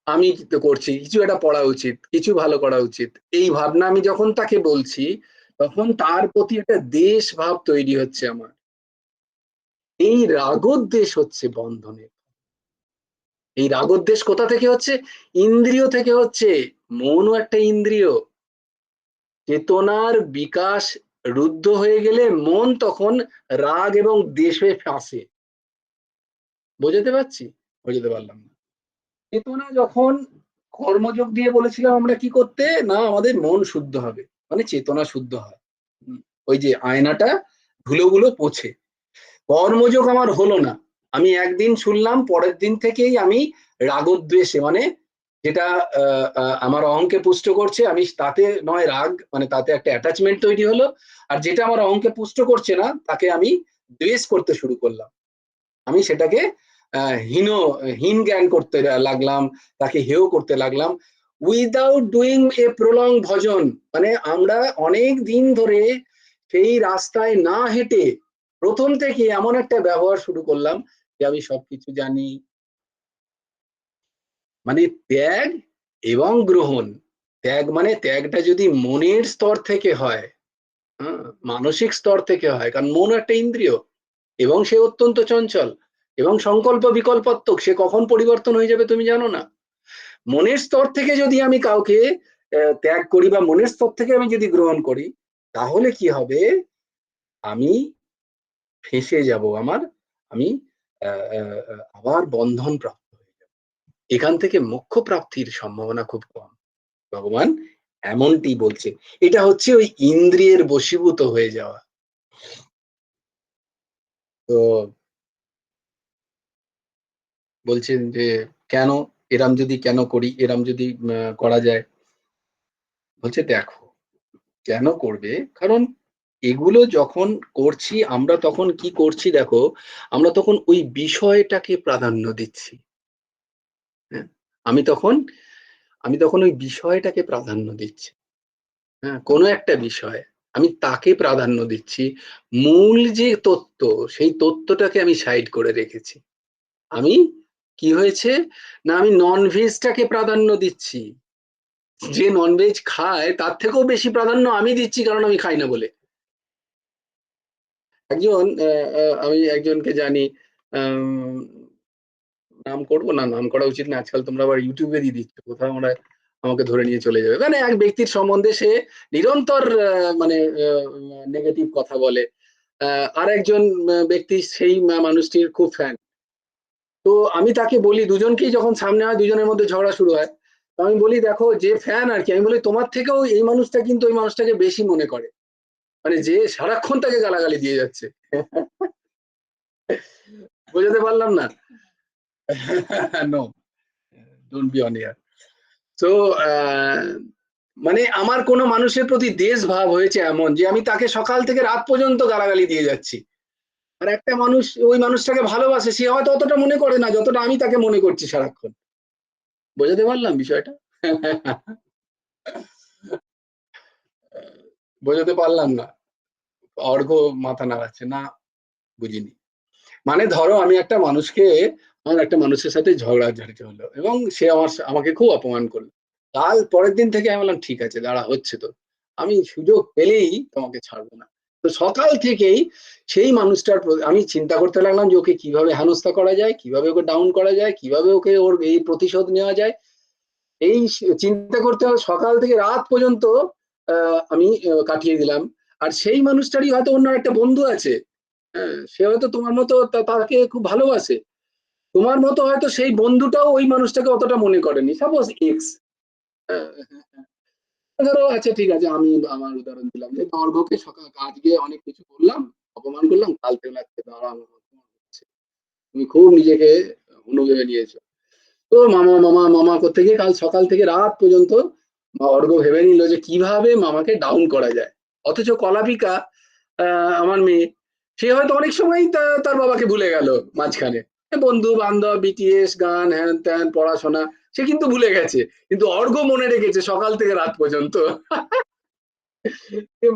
আমি তো করছি, কিছু একটা পড়া উচিত, কিছু ভালো করা উচিত, এই ভাবনা আমি যখন তাকে বলছি, তখন তার প্রতি একটা দেশ ভাব তৈরি হচ্ছে আমার। এই রাগোদ্দেশ হচ্ছে বন্ধনের। এই রাগোদ্দেশ কোথা থেকে হচ্ছে? ইন্দ্রিয় থেকে হচ্ছে। মনও একটা ইন্দ্রিয়। চেতনার বিকাশ রুদ্ধ হয়ে গেলে মন তখন রাগ এবং দ্বেষে ফাঁসে। বোঝাতে পারছি? বোঝাতে পারলাম না। চেতনা যখন, কর্মযোগ দিয়ে বলেছিলাম আমরা কি করতে, না আমাদের মন শুদ্ধ হবে, মানে চেতনা শুদ্ধ হয়। ওই যে আয়নাটা ধুলোগুলো পোছে। কর্মযোগ আমার হলো না, আমি একদিন শুনলাম, পরের দিন থেকেই আমি রাগোদ্বেষে, মানে যেটা আমার অহংকে পুষ্ট করছে, আমি তাতে নয় রাগ, মানে তাতে একটা অ্যাটাচমেন্ট তৈরি হলো। আর যেটা আমার অহংকে পুষ্ট করছে না, তাকে আমি দ্বেষ করতে শুরু করলাম। আমি সেটাকে হীন হীন জ্ঞান করতে লাগলাম, তাকে হেয় করতে লাগলাম, উইদাউট ডুইং এ প্রলং ভজন। মানে আমরা অনেক দিন ধরে সেই রাস্তায় না হেঁটে প্রথম থেকে এমন একটা ব্যবহার শুরু করলাম যে আমি সবকিছু জানি। মানে ত্যাগ এবং গ্রহণ। ত্যাগ মানে ত্যাগটা যদি মনের স্তর থেকে হয়, মানসিক স্তর থেকে হয়, কারণ মন একটা ইন্দ্রিয় এবং সে অত্যন্ত চঞ্চল এবং সংকল্প বিকল্পাত্মক, সে কখন পরিবর্তন হয়ে যাবে তুমি জানো না। মনের স্তর থেকে যদি আমি কাউকে ত্যাগ করি বা মনের স্তর থেকে আমি যদি গ্রহণ করি, তাহলে কি হবে? আমি ফেঁসে যাব, আমি আবার বন্ধন প্রাপ্ত হয়ে যাব। এখান থেকে মোক্ষ প্রাপ্তির সম্ভাবনা খুব কম। ভগবান এমনটি বলছে। এটা হচ্ছে ওই ইন্দ্রিয়ের বশীভূত হয়ে যাওয়া। তো বলছেন যে কেন এরাম যদি কেন করি, এরাম যদি করা যায়, বলছে দেখো কেন করবে, কারণ এগুলো যখন করছি আমরা তখন কি করছি দেখো, আমরা তখন ওই বিষয়টাকে প্রাধান্য দিচ্ছি। হ্যাঁ, আমি তখন আমি তখন ওই বিষয়টাকে প্রাধান্য দিচ্ছি। হ্যাঁ, কোনো একটা বিষয় আমি তাকে প্রাধান্য দিচ্ছি। মূল যে তত্ত্ব, সেই তত্ত্বটাকে আমি সাইড করে রেখেছি। আমি কি হয়েছে, না আমি ননভেজটাকে প্রাধান্য দিচ্ছি। যে ননভেজ খায় তার থেকেও বেশি প্রাধান্য আমি দিচ্ছি, কারণ আমি খাই না বলে। একজন আমি একজনকে জানি, আম নাম করব না, নাম করা উচিত না। আজকাল তোমরা আবার ইউটিউবে দিয়ে দিচ্ছ। কোথাও আমরা আমাকে ধরে নিয়ে চলে যাবে। মানে এক ব্যক্তির সম্বন্ধে সে নিরন্তর মানে নেগেটিভ কথা বলে। আরেকজন ব্যক্তি সেই মানুষটির খুব ফ্যান। তো আমি তাকে বলি, দুজনকেই যখন সামনে হয় দুজনের মধ্যে ঝগড়া শুরু হয়। তো আমি বলি দেখো যে ফ্যান আর কি, আমি বলি তোমার থেকেও এই মানুষটা কিন্তু ওই মানুষটাকে বেশি মনে করে। মানে যে সারাক্ষণ তাকে গালাগালি দিয়ে যাচ্ছে। বোঝাতে পারলাম না? No, don't be on air. তো মানে আমার কোনো মানুষের প্রতি দেশ ভাব হয়েছে এমন যে আমি তাকে সকাল থেকে রাত পর্যন্ত গালাগালি দিয়ে যাচ্ছি। আর একটা মানুষ ওই মানুষটাকে ভালোবাসে, সে হয়তো অতটা মনে করে না যতটা আমি তাকে মনে করছি সারাক্ষণ। বোঝাতে পারলাম বিষয়টা? বোঝাতে পারলাম না? অর্ঘ্য মাথা নাড়াচ্ছে না, বুঝিনি। মানে ধরো আমি একটা মানুষকে, আমার একটা মানুষের সাথে ঝগড়াঝাটি হলো এবং সে আমাকে খুব অপমান করলো। কাল পরের দিন থেকে আমি বললাম ঠিক আছে দাঁড়া, হচ্ছে তো, আমি সুযোগ পেলেই তোমাকে ছাড়বো না। তো সকাল থেকেই সেই মানুষটার আমি চিন্তা করতে লাগলাম যে ওকে কিভাবে হেনস্থা করা যায়, কিভাবে ওকে ডাউন করা যায়, কিভাবে ওকে ওর এই প্রতিশোধ নেওয়া যায়। এই চিন্তা করতে হবে সকাল থেকে রাত পর্যন্ত। আমি কাটিয়ে দিলাম। আর সেই মানুষটারই হয়তো অন্য একটা বন্ধু আছে। হ্যাঁ, সে হয়তো তোমার মতো তাকে খুব ভালোবাসে। তোমার মতো হয়তো সেই বন্ধুটাও ওই মানুষটাকে অতটা মনে করেনি, সাপোজ এক্স। ধরো আচ্ছা ঠিক আছে, আমি আমার উদাহরণ দিলাম যে অর্ঘ্যকে সকাল আজকে অনেক কিছু করলাম, অপমান করলাম, কালকে লাগছে দাঁড়া তুমি খুব নিজেকে অনুভবে নিয়েছো। তো মামা মামা মামা করতে গিয়ে কাল সকাল থেকে রাত পর্যন্ত অর্ঘ্য ভেবে নিল যে কিভাবে মামাকে ডাউন করা যায়। অথচ কলাপিকা আমার মেয়ে, সে হয়তো অনেক সময় তার বাবাকে ভুলে গেল মাঝখানে। বন্ধু বান্ধব, বিটিএস, গান, হ্যান ত্যান, পড়াশোনা, সে কিন্তু ভুলে গেছে। কিন্তু অর্ঘ্য মনে রেখেছে সকাল থেকে রাত পর্যন্ত।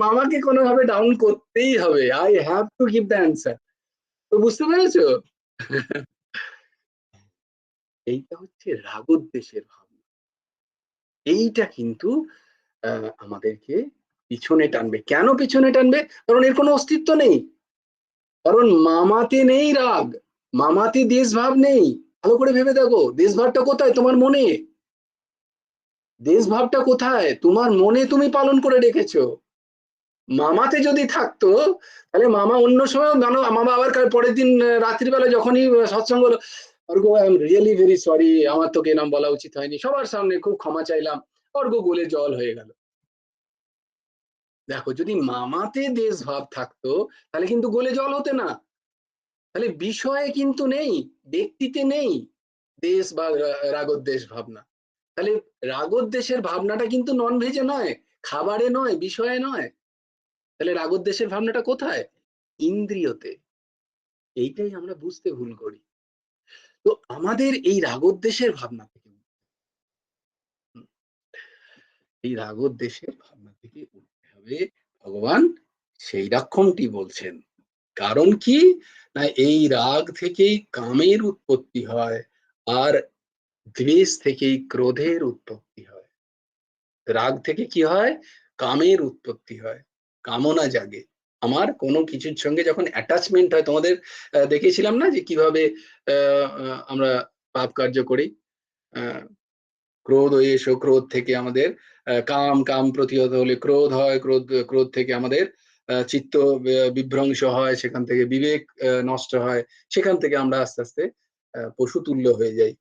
মামাকে কোনোভাবে ডাউন করতেই হবে, I have to give the answer. তো বুঝতে পেরেছো? এইটা হচ্ছে রাগোদ্দেশের ভাবনা। এইটা কিন্তু আমাদেরকে পিছনে টানবে। কেন পিছনে টানবে? কারণ এর কোনো অস্তিত্ব নেই। কারণ মামাতে নেই রাগ, মামাতে দেশভাব নেই। ভালো করে ভেবে দেখো, দেশভাবটা কোথায়? তোমার মনে। দেশভাবটা কোথায়? তোমার মনে তুমি পালন করে রেখেছো। মামাতে যদি থাকতো তাহলে মামা অন্য সময় গানো, মামা আবার পরের দিন রাত্রিবেলা যখনই সৎসঙ্গ হলো, Arghya I am really very sorry, আমার তোকে নাম বলা উচিত হয়নি, সবার সামনে খুব ক্ষমা চাইলাম। অর্ঘ্য গলে জল হয়ে গেল। দেখো যদি মামাতে দেশভাব থাকতো তাহলে কিন্তু গলে জল হতে না। তাহলে বিষয়ে কিন্তু নেই, ব্যক্তিতে নেই দেশ বা রাগোদ্দেশ ভাবনা। তাহলে রাগোদ্দেশের ভাবনাটা কিন্তু নন ভেজে নয়, খাবারে নয়, বিষয়ে নয়। তাহলে রাগোদ্দেশের ভাবনাটা কোথায়? ইন্দ্রিয়তে। এইটাই আমরা বুঝতে ভুল করি। তো আমাদের এই রাগোদ্দেশের ভাবনা থেকে, এই রাগোদ্দেশের ভাবনা থেকে উঠতে হবে। ভগবান সেই রকমটি বলছেন। কারণ কি, না এই রাগ থেকেই কামের উৎপত্তি হয়, আর দ্বেষ থেকেই ক্রোধের উৎপত্তি হয়। রাগ থেকে কি হয়? কামের উৎপত্তি হয়, কামনা জাগে। আমার কোনো কিছুর সঙ্গে যখন অ্যাটাচমেন্ট হয়, তোমাদের দেখিয়েছিলাম না যে কিভাবে আমরা পাপ কার্য করি। আহ, ক্রোধ হয়ে এসো, ক্রোধ থেকে আমাদের কাম, কাম প্রতিহত হলে ক্রোধ হয়, ক্রোধ ক্রোধ থেকে আমাদের চিত্ত বিভ্রংশ হয়, সেখান থেকে বিবেক নষ্ট হয়, সেখান থেকে আমরা আস্তে আস্তে পশু তুল্য হয়ে যাই।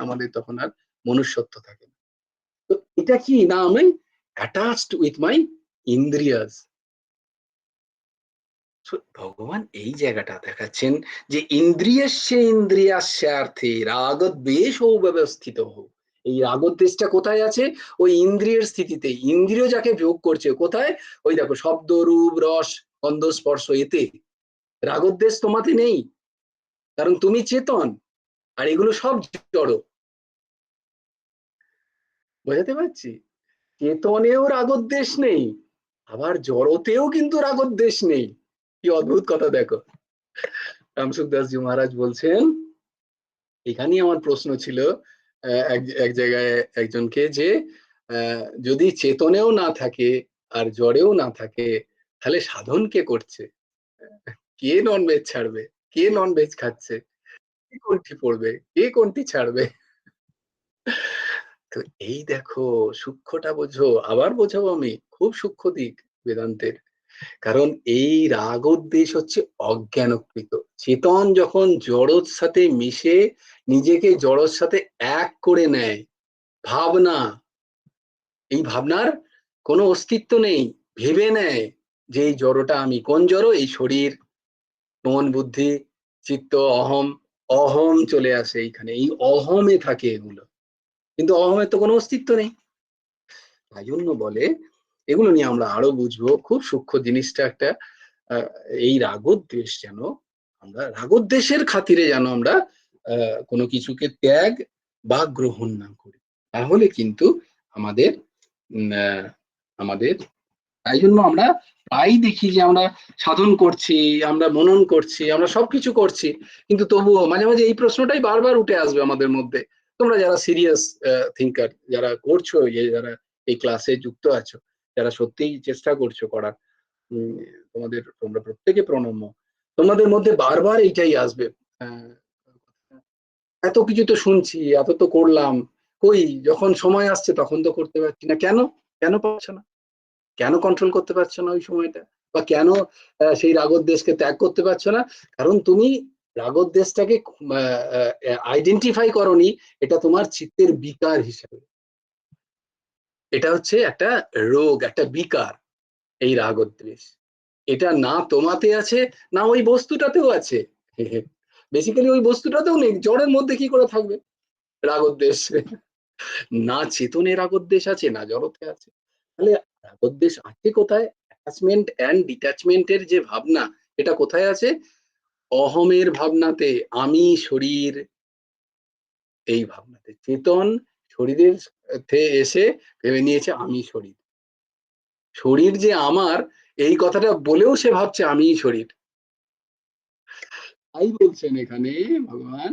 আমাদের তখন আর মনুষ্যত্ব থাকে না। তো এটা কি না, আমি অ্যাটাচড উইথ মাই ইন্দ্রিয়াস। ভগবান এই জায়গাটা দেখাচ্ছেন যে ইন্দ্রিয়স্য ইন্দ্রিয়াস্যার্থে রাগদ্বেষৌ ব্যবস্থিত হোক। এই রাগোদ্দেশটা কোথায় আছে? ওই ইন্দ্রিয়ের স্থিতিতে। ইন্দ্রিয় যাকে ভোগ করছে কোথায়? ওই দেখো শব্দ, রূপ, রস, গন্ধ, স্পর্শ, এতে। রাগোদ্দেশ তোমাতে নেই, কারণ তুমি চেতন, আর এগুলো সব জড়। বোঝাতে পারছি? চেতনেও রাগোদ্দেশ নেই, আবার জড়তেও কিন্তু রাগোদ্দেশ নেই। কি অদ্ভুত কথা দেখো। রামসুখ দাসজি মহারাজ বলছেন, এখানেই আমার প্রশ্ন ছিল এক জায়গায় একজনকে, যে যদি চেতনেও না থাকে আর জড়েও না থাকে, তাহলে সাধন কে করছে? কে ননভেজ ছাড়বে? কে ননভেজ খাচ্ছে? কে কোনটি পড়বে? কে কোনটি ছাড়বে? তো এই দেখো, সূক্ষ্মটা বোঝো। আবার বোঝাবো আমি, খুব সূক্ষ্ম দিক বেদান্তের। কারণ এই রাগোদ্দেশ হচ্ছে অজ্ঞানকৃত। চেতন যখন জড়র সাথে মিশে নিজেকে জড়র সাথে এক করে নেয়, ভাবনা, এই ভাবনার কোনো অস্তিত্ব নেই, ভেবে নেয় যে এই জড়টা আমি। কোন জড়? এই শরীর, মন, বুদ্ধি, চিত্ত, অহম। অহম চলে আসে এইখানে, এই অহমে থাকে এগুলো, কিন্তু অহমের তো কোনো অস্তিত্ব নেই। তাই জন্য বলে, এগুলো নিয়ে আমরা আরো বুঝবো, খুব সূক্ষ্ম জিনিসটা একটা। এই রাগোদ্দেশ যেন আমরা, রাগোদ্দেশের খাতিরে যেন আমরা কোনো কিছুকে ত্যাগ বা গ্রহণ না করি, তাহলে কিন্তু আমাদের আমাদের তাই জন্য আমরা প্রায়ই দেখি যে আমরা সাধন করছি, আমরা মনন করছি, আমরা সবকিছু করছি, কিন্তু তবুও মাঝে মাঝে এই প্রশ্নটাই বারবার উঠে আসবে আমাদের মধ্যে। তোমরা যারা সিরিয়াস থিঙ্কার, যারা করছো, যারা এই ক্লাসে যুক্ত আছো, যারা সত্যিই চেষ্টা করছো করার, তোমরা প্রত্যেকে প্রণম্য। তোমাদের মধ্যে বারবার এইটাই আসবে, আহ, এত কিছু তো শুনছি, এত তো করলাম, কই যখন সময় আসছে তখন তো করতে পারছি না। কেন? কেন পারছো না? কেন কন্ট্রোল করতে পারছো না ওই সময়টা? বা কেন সেই রাগোদ্দেশকে ত্যাগ করতে পারছো না? কারণ তুমি রাগোদ্দেশটাকে আইডেন্টিফাই করনি এটা তোমার চিত্তের বিকার হিসেবে। এটা হচ্ছে একটা রোগ, একটা বিকার, এই রাগোদ্দেশ। এটা না তোমাতে আছে, না ওই বস্তুটাতেও আছে। বেসিক্যালি ওই বস্তুটাতেও নেই, জড়ের মধ্যে কি করে থাকবে রাগোদ্দেশ? না চেতনে রাগোদ্দেশ আছে, না জড়তে আছে। তাহলে রাগোদ্দেশ আছে কোথায়? অ্যাটাচমেন্ট অ্যান্ড ডিট্যাচমেন্টের যে ভাবনা, এটা কোথায় আছে? অহমের ভাবনাতে, আমি শরীর, এই ভাবনাতে। চেতন শরীরের এসে ভেবে নিয়েছে আমি শরীর, শরীর যে আমার, এই কথাটা বলেও সে ভাবছে আমি শরীর। তাই বলছেন এখানে ভগবান,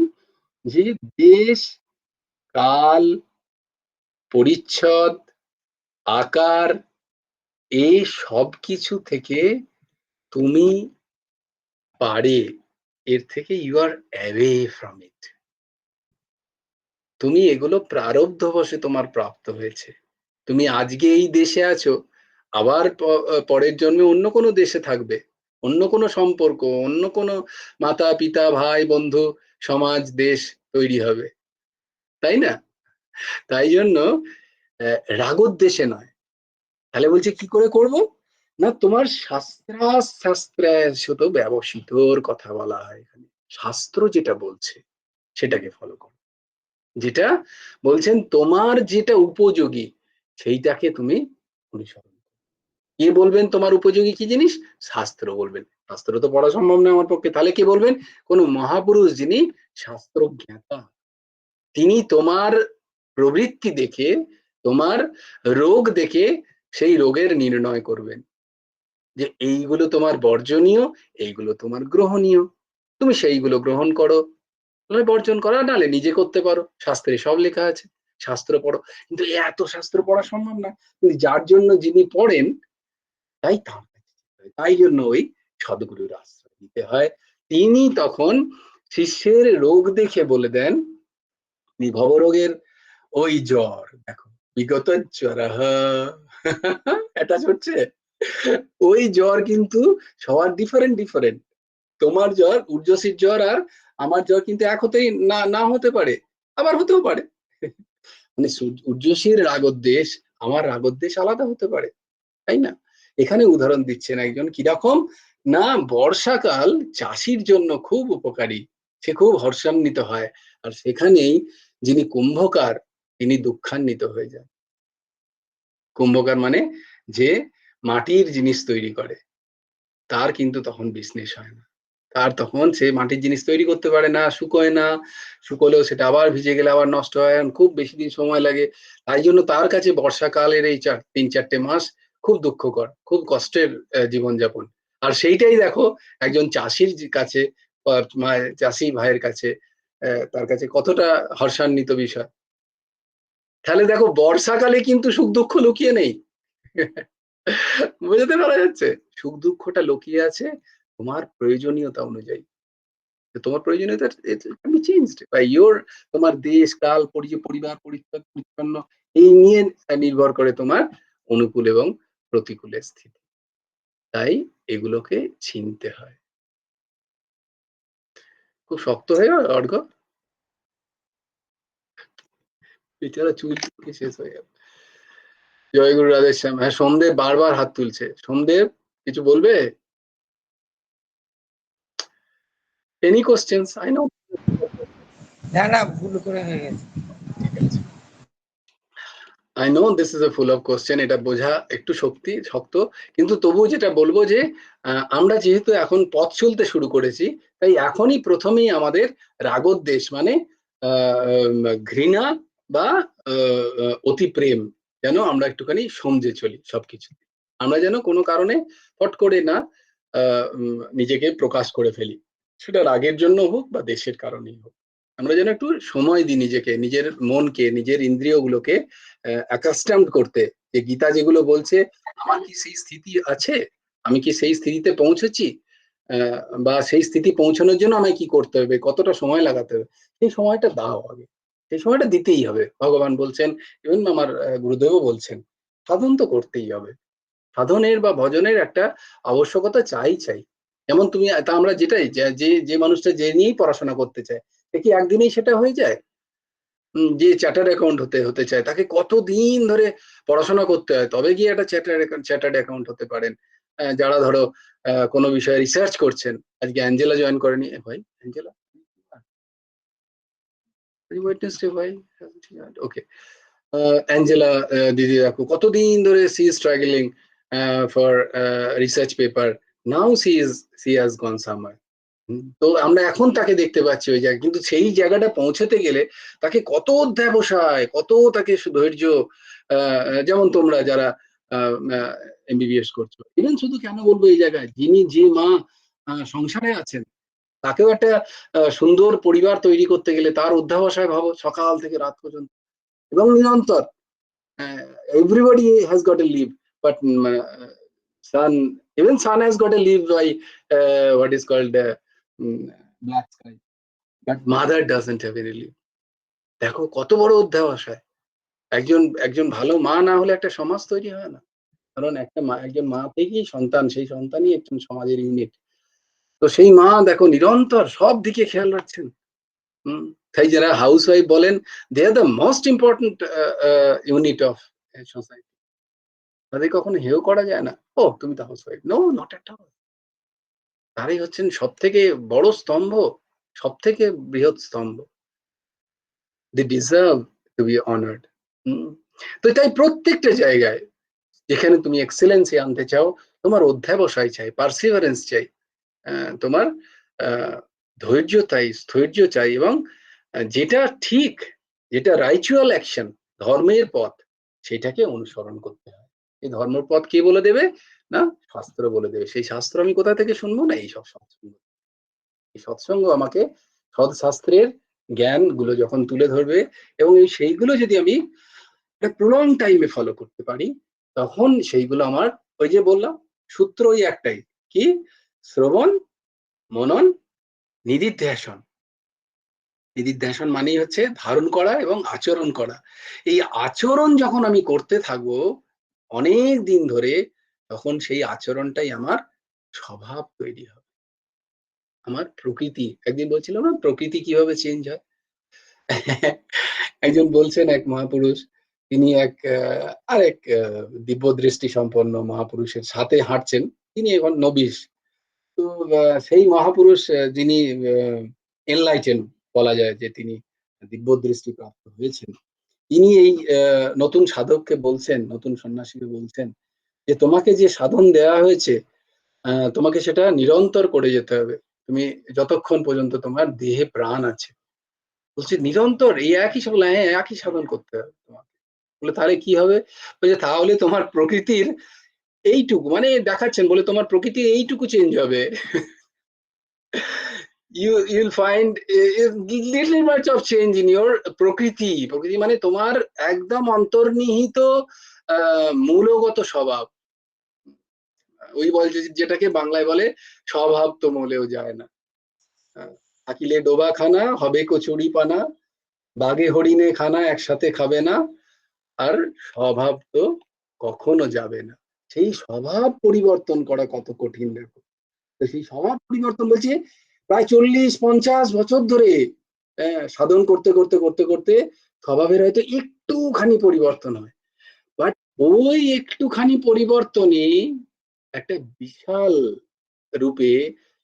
যে দেশ, কাল, পরিচ্ছদ, আকার, এই সব কিছু থেকে তুমি পারে, এর থেকে you are away from it. তুমি এগুলো প্রারব্ধবশে তোমার প্রাপ্ত হয়েছে। তুমি আজকে এই দেশে আছো, আবার পরের জন্মে অন্য কোনো দেশে থাকবে, অন্য কোনো সম্পর্ক, অন্য কোনো মাতা পিতা ভাই বন্ধু সমাজ দেশ তৈরি হবে, তাই না? তাই জন্য রাগোদ্দেশে নয়। তাহলে বলছে কি করে করব? না, তোমার শাস্ত্রাশত ব্যবসিতর কথা বলা হয় এখানে। শাস্ত্র যেটা বলছে সেটাকে ফলো করো। যেটা বলছেন তোমার যেটা উপযোগী, সেইটাকে তুমি অনুসরণ করো। কে বলবেন তোমার উপযোগী কি জিনিস? শাস্ত্র বলবেন। শাস্ত্র তো পড়া সম্ভব নয় আমার পক্ষে, তাহলে কে বলবেন? কোন মহাপুরুষ যিনি শাস্ত্র জ্ঞাতা, তিনি তোমার প্রবৃত্তি দেখে, তোমার রোগ দেখে সেই রোগের নির্ণয় করবেন, যে এইগুলো তোমার বর্জনীয়, এইগুলো তোমার গ্রহণীয়। তুমি সেইগুলো গ্রহণ করো, নয় বর্জন করা, নালে নিজে করতে পারো। শাস্ত্রে সব লেখা আছে, শাস্ত্র পড়ো। কিন্তু এত শাস্ত্র পড়া সম্ভব না, কিন্তু যার জন্য যিনি পড়েন, তাই তার কাছে যেতে হয়। তাই জন্য ওই সদ্গুরুর আশ্রয় নিতে হয়। তিনি তখন শিষ্যের রোগ দেখে বলে দেন, ভবরোগের ওই জ্বর দেখো, বিগত জ্বর এটা হচ্ছে ওই জ্বর, কিন্তু সবার ডিফারেন্ট ডিফারেন্ট। তোমার জ্বর, ঊর্জশীর জ্বর আর আমার জ্বর কিন্তু এক হতেই না না হতে পারে, আবার হতেও পারে। মানে ঊর্জশীর রাগোদ্দেশ, আমার রাগোদ্দেশ আলাদা হতে পারে, তাই না? এখানে উদাহরণ দিচ্ছেন একজন, কিরকম না, বর্ষাকাল চাষির জন্য খুব উপকারী, সে খুব হর্ষান্বিত হয়। আর সেখানেই যিনি কুম্ভকার, তিনি দুঃখান্বিত হয়ে যান। কুম্ভকার মানে যে মাটির জিনিস তৈরি করে, তার কিন্তু তখন বিজনেস হয় না। তার তখন সে মাটির জিনিস তৈরি করতে পারে না, শুকোয় না। শুকোলেও সেটা আবার ভিজে গেলে আবার নষ্ট হয়। খুব বেশি দিন সময় লাগে। তাই জন্য তার কাছে বর্ষাকালের এই ৩-৪টে মাস খুব দুঃখকর, খুব কষ্টের জীবনযাপন। আর সেইটাই দেখো একজন চাষীর কাছে বা চাষী ভাইয়ের কাছে তার কাছে কতটা হর্ষান্বিত বিষয়। তাহলে দেখো বর্ষাকালে কিন্তু সুখ-দুঃখ লুকিয়ে নেই। বোঝাতে পারা যাচ্ছে? সুখ-দুঃখটা লুকিয়ে আছে তোমার প্রয়োজনীয়তা অনুযায়ী। তোমার প্রয়োজনীয়তা it can be changed by your তোমার দেশ, কাল, পরিবার, পরিচ্ছন্ন এই নিয়ে নির্ভর করে তোমার অনুকূল এবং প্রতিকূলের স্থিতি। তাই এগুলোকে চিনতে হয়। খুব শক্ত হয়ে গেল অর্ঘ্য? বেচারা চুল শুকিয়ে শেষ হয়ে গেল। জয় গুরু রাধেশ্যাম। হ্যাঁ, সোমদেব বারবার হাত তুলছে। সোমদেব কিছু বলবে? Any questions? I know. না না ভুল করে হয়ে গেছে। I know this is a full of question. এটা বোঝা একটু শক্ত, কিন্তু তবুও যেটা বলবো যে আমরা যেহেতু এখন পথ চলতে শুরু করেছি, তাই এখনই প্রথমেই আমাদের রাগোদ্বেষ মানে ঘৃণা বা অতি প্রেম যেন আমরা একটুখানি সমঝে চলি সবকিছু। আমরা যেন কোনো কারণে ফট করে না নিজেকে প্রকাশ করে ফেলি, সেটা রাগের জন্য হোক বা দেশের কারণেই হোক। আমরা যেন একটু সময় দিই নিজেকে, নিজের মনকে, নিজের ইন্দ্রিয়গুলোকে অ্যাকাস্টমড করতে। যে গীতা যেগুলো বলছে, আমার কি সেই স্থিতি আছে, আমি কি সেই স্থিতিতে পৌঁছেছি, বা সেই স্থিতি পৌঁছানোর জন্য আমায় কি করতে হবে, কতটা সময় লাগাতে হবে, সেই সময়টা দাও আগে। সেই সময়টা দিতেই হবে। ভগবান বলছেন, ইভেন আমার গুরুদেবও বলছেন, সাধন তো করতেই হবে। সাধনের বা ভজনের একটা আবশ্যকতা চাই। যেমন তুমি তা আমরা যেটাই যে মানুষটা যে নিয়েই পড়াশোনা করতে চায়, সে কি একদিনেই সেটা হয়ে যায়? যে চার্টার্ড অ্যাকাউন্ট হতে চায়, তাকে কতদিন ধরে পড়াশোনা করতে হয়, তবে গিয়ে একটা চার্টার্ড অ্যাকাউন্ট হতে পারেন। যারা ধরো কোনো বিষয়ে রিসার্চ করছেন, আজকে অ্যাঞ্জেলা জয়েন করেনি ভাই, অ্যাঞ্জেলা ভাই, ওকে, অ্যাঞ্জেলা দিদি দেখো কতদিন ধরে she is struggling for research paper, now she has gone somewhere. তো আমরা এখন তাকে দেখতে পাচ্ছি ওই জায়গায়, কিন্তু সেই জায়গাটা পৌঁছাতে গেলে তাকে কত অধ্যাবসায়, কত তাকে ধৈর্য, যেমন তোমরা যারা এমবিবিএস করছো, ইভেন শুধু কেন বলবো এই জায়গায়, যে মা সংসারে আছেন, তাকেও একটা সুন্দর পরিবার তৈরি করতে গেলে তার অধ্যাবসায় ভাবো, সকাল থেকে রাত পর্যন্ত এবং নিরন্তর। Everybody has got to live, but sun has got to live by what is called black sky, but mother doesn't have any live. দেখো কত বড় অধ্যাবসায়। একজন ভালো মা না হলে একটা সমাজ তৈরি হয় না। কারণ একজন মা থেকেই সন্তান, সেই সন্তানই একজন সমাজের ইউনিট। তো সেই মা দেখো নিরন্তর সব দিকে খেয়াল রাখছেন। তাই যারা হাউস ওয়াইফ বলেন, they are the most important unit of society. তাদের কখনো হেয় করা যায় না, ও তুমি তো housewife, no, not at all. তারাই হচ্ছেন সব থেকে বড় স্তম্ভ, সব থেকে বৃহৎ স্তম্ভ। they deserve to be honored. তো তাই প্রত্যেকটা জায়গায় যেখানে তুমি এক্সেলেন্সি আনতে চাও, তোমার অধ্যাবসায় চাই, পার্সিভারেন্স চাই, তোমার ধৈর্য স্থৈর্য চাই, এবং যেটা ঠিক, যেটা রাইচুয়াল অ্যাকশন, ধর্মের পথ, সেটাকে অনুসরণ করতে হয়। এই ধর্মের পথ কে বলে দেবে? না, শাস্ত্র বলে দেবে। সেই শাস্ত্র আমি কোথা থেকে শুনবো? না, এইসব সৎসঙ্গ। এই সৎসঙ্গ আমাকে সৎশাস্ত্রের জ্ঞানগুলো যখন তুলে ধরবে, এবং সেইগুলো যদি আমি প্রলং টাইমে ফলো করতে পারি, তখন সেইগুলো আমার, ওই যে বললাম, সূত্র ওই একটাই, কি? শ্রবণ, মনন, নিদিধ্যাসন। নিদিধ্যাসন মানেই হচ্ছে ধারণ করা এবং আচরণ করা। এই আচরণ যখন আমি করতে থাকবো অনেক দিন ধরে, তখন সেই আচরণটাই আমার স্বভাব তৈরি হবে, আমার প্রকৃতি। একদিন বলছিল না, প্রকৃতি কিভাবে চেঞ্জ হয়। একজন বলছেন, এক মহাপুরুষ, তিনি আরেক দিব্য দৃষ্টি সম্পন্ন মহাপুরুষের সাথে হাঁটছেন। তিনি এখন নবিশ। তো সেই মহাপুরুষ, যিনি এনলাইটেন বলা যায়, যে তিনি দিব্য দৃষ্টি প্রাপ্ত হয়েছেন, তিনি এই নতুন সাধককে বলছেন, নতুন সন্ন্যাসীকে বলছেন যে তোমাকে যে সাধন দেওয়া হয়েছে তোমাকে সেটা নিরন্তর করে যেতে হবে। তুমি যতক্ষণ পর্যন্ত তোমার দেহে প্রাণ আছে। বলছে নিরন্তর এই একই বলে হ্যাঁ, একই সাধন করতে হবে তোমাকে। বলে তাহলে কি হবে? বলছে তাহলে তোমার প্রকৃতির এইটুকু মানে দেখাচ্ছেন বলে তোমার প্রকৃতির এইটুকু চেঞ্জ হবে। you'll find a little much of change in your প্রকৃতি। প্রকৃতি মানে তোমার একদম অন্তর্নিহিত মূলগত স্বভাব। ওই বলছে যেটাকে বাংলায় বলে স্বভাব তো মলেও যায় না। থাকিলে ডোবা খানা হবে কচুরি পানা, বাঘে হরিণে খানা একসাথে খাবে না, আর স্বভাব তো কখনো যাবে না। সেই স্বভাব পরিবর্তন করা কত কঠিন দেখো। তো সেই স্বভাব পরিবর্তন বলছে প্রায় 40-50 বছর ধরে সাধন করতে করতে করতে করতে স্বভাবের হয়তো একটুখানি পরিবর্তন হয়, বাট ওই একটুখানি পরিবর্তনই একটা বিশাল রূপে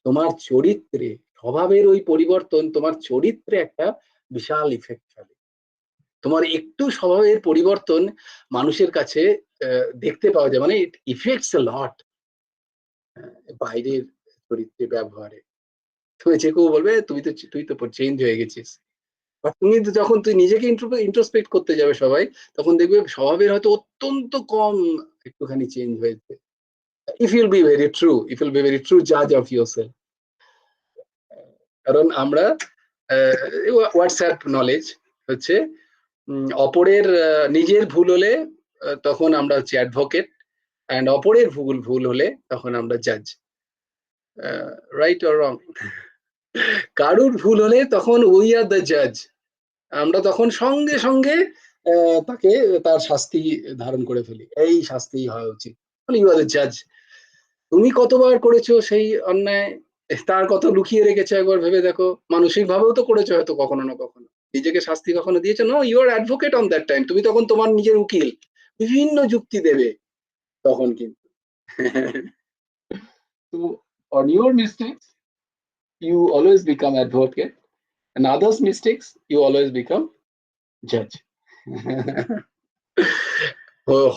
তোমার চরিত্রে, স্বভাবের ওই পরিবর্তন তোমার চরিত্রে একটা বিশাল ইফেক্ট ফেলে। তোমার একটু স্বভাবের পরিবর্তন মানুষের কাছে দেখতে পাওয়া যায়, মানে ইট ইফেক্টস এ লট বাইরের চরিত্রে ব্যবহারে। তুমি যে কেউ বলবে তুই তো চেঞ্জ হয়ে গেছিস, বাট তুমি যখন তুই নিজেকে ইন্ট্রোস্পেক্ট করতে যাবে সবাই, তখন দেখবে স্বভাবের হয়তো অত্যন্ত কম একটুখানি চেঞ্জ হয়েছে। if you'll be very true, if you'll be very true judge of yourself. কারণ আমরা হোয়াটসঅ্যাপ নলেজ হচ্ছে অপরের নিজের ভুল হলে তখন আমরা হচ্ছে অ্যাডভোকেট, অ্যান্ড অপরের ভুল হলে তখন আমরা জাজ। Right or wrong? কারুর ভুল হলে তখন উই আর দ্য জাজ। আমরা তখন সঙ্গে সঙ্গে তাকে তার শাস্তি ধারণ করে ফেলি, এই শাস্তি হওয়া উচিত। ইউ আর দ্য জাজ। তুমি কতবার করেছো সেই অন্যায়, তার কত লুকিয়ে রেখেছো একবার ভেবে দেখো। মানসিক ভাবেও তো করেছো হয়তো কখনো না কখনো, নিজেকে শাস্তি কখনো দিয়েছো? No, you are advocate on that time. তুমি তখন তোমার নিজের উকিল, বিভিন্ন যুক্তি দেবে তখন কিন্তু। তো on your mistakes you always become advocate, and others mistakes you always become judge.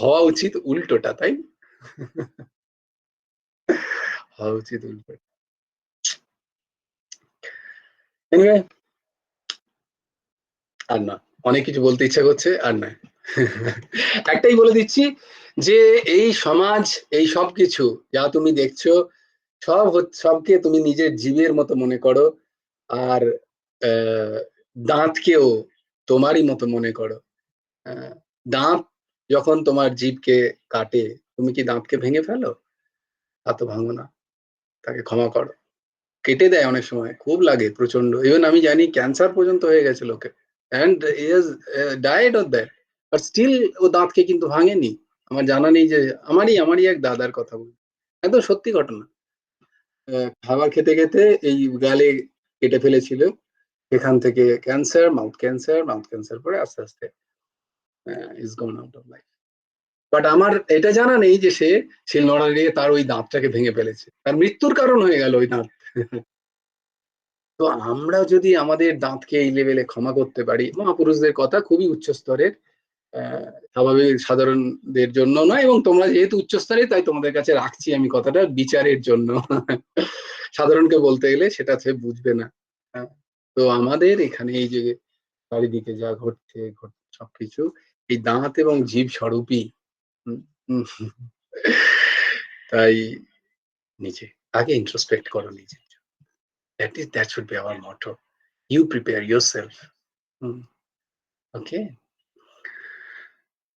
হওয়া উচিত উল্টোটা, তাই? হওয়া উচিত উল্টো। এনিওয়ে, আর না, অনেক কিছু বলতে ইচ্ছা করছে, আর না। একটাই বলে দিচ্ছি যে এই সমাজ, এই সব কিছু যা তুমি দেখছো সবকে তুমি নিজের জীবের মতো মনে করো, আর দাঁতকেও তোমারই মতো মনে করো। দাঁত যখন তোমার জীবকে কাটে, তুমি কি দাঁতকে ভেঙে ফেলো? তা তো ভাঙো না, তাকে ক্ষমা করো। কেটে দেয় অনেক সময়, খুব লাগে প্রচন্ড। ইভেন আমি জানি ক্যান্সার পর্যন্ত হয়ে গেছে লোকে, and is died of that, but still ও দাঁতকে কিন্তু ভাঙেনি। আমার জানা নেই যে আমারই এক দাদার কথা বলি, একদম সত্যি ঘটনা। খাবার খেতে খেতে এই গালে কেটে ফেলেছিল, এখান থেকে ক্যান্সার, মাউথ ক্যান্সার পরে আস্তে আস্তে is gone out of life. But আমার এটা জানা নেই যে সে শিল নোড়া দিয়ে তার ওই দাঁতটাকে ভেঙে ফেলেছে, তার মৃত্যুর কারণ হয়ে গেল ওই দাঁত। তো আমরা যদি আমাদের দাঁতকে এই লেভেলে ক্ষমা করতে পারি, মহাপুরুষদের কথা খুবই উচ্চ স্তরের, স্বাভাবিক সাধারণদের জন্য নয়। এবং তোমরা যেহেতু উচ্চস্তরে, তাই তোমাদের কাছে রাখছি আমি কথাটা বিচারের জন্য। সাধারণকে বলতে গেলে সেটা সে বুঝবে না। তো আমাদের এখানে এই যে চারিদিকে যা ঘটছে সবকিছু এই দাঁত এবং জীব স্বরূপই। তাই নিজে আগে ইন্ট্রোস্পেক্ট করো নিজে। That should be our motto. You prepare yourself. ওকে,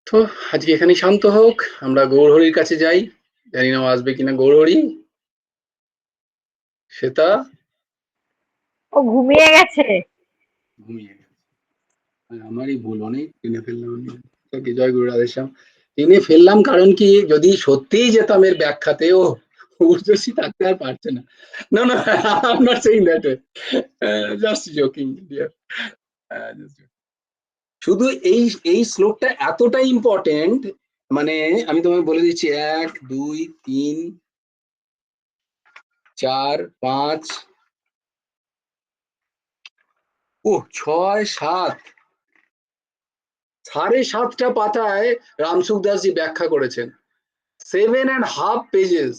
তো আজকে এখানে শান্ত হোক, আমরা গৌরহরির কাছে যাই। জানি না আসবে কিনা গৌরহরি। শ্বেতা ও ঘুমিয়ে গেছে। ঘুমিয়ে গেছে, আমারই ভুল, অনেক টেনে ফেললাম আমি। ওকে, জয় গুরু রাধেশ্যাম। টেনে ফেললাম কারণ কি, যদি সত্যিই যেতাম এর ব্যাখ্যাতে, ও উর্জস্বী থাকতে আর পারছে না। না না, I'm not saying that way. Just joking, dear. Just joking. শুধু এই এই শ্লোকটা এতটাই ইম্পর্টেন্ট, মানে আমি তোমাকে বলে দিচ্ছি 1 2 3 4 5 6 7 7.5 পাতায় রামসুখ দাসজি ব্যাখ্যা করেছেন, 7.5 পেজেস।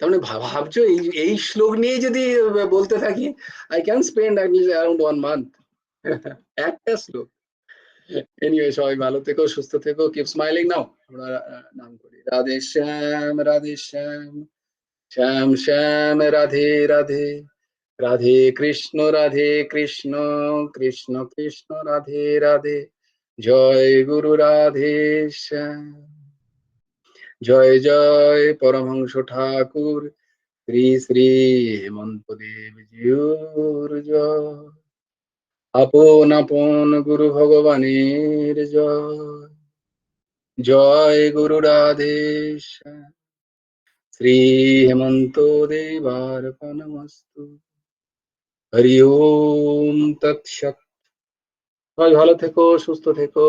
তার মানে ভাবছো এই শ্লোক নিয়ে যদি বলতে থাকি, I can spend around 1 month একটা শ্লোক। এনিওয়ে, সবাই ভালো থেকো, সুস্থ থেকো, কিপ স্মাইলিং। নাও আমরা নাম করি রাধে শ্যাম, রাধে শ্যাম, শ্যাম শ্যাম রাধে রাধে, রাধে কৃষ্ণ, রাধে কৃষ্ণ, কৃষ্ণ কৃষ্ণ রাধে রাধে। জয় গুরু রাধে শ্যাম। জয় জয় পরমহংস ঠাকুর শ্রী শ্রী হেমন্ত দেব জিউর জয়। আপন আপন গুরু ভগবানের জয়। জয় গুরু রাধে শ্যাম। শ্রী হেমন্ত দেবার্পণমস্তু। হরি ওম তৎসৎ। সবাই ভালো থেকো, সুস্থ থেকো।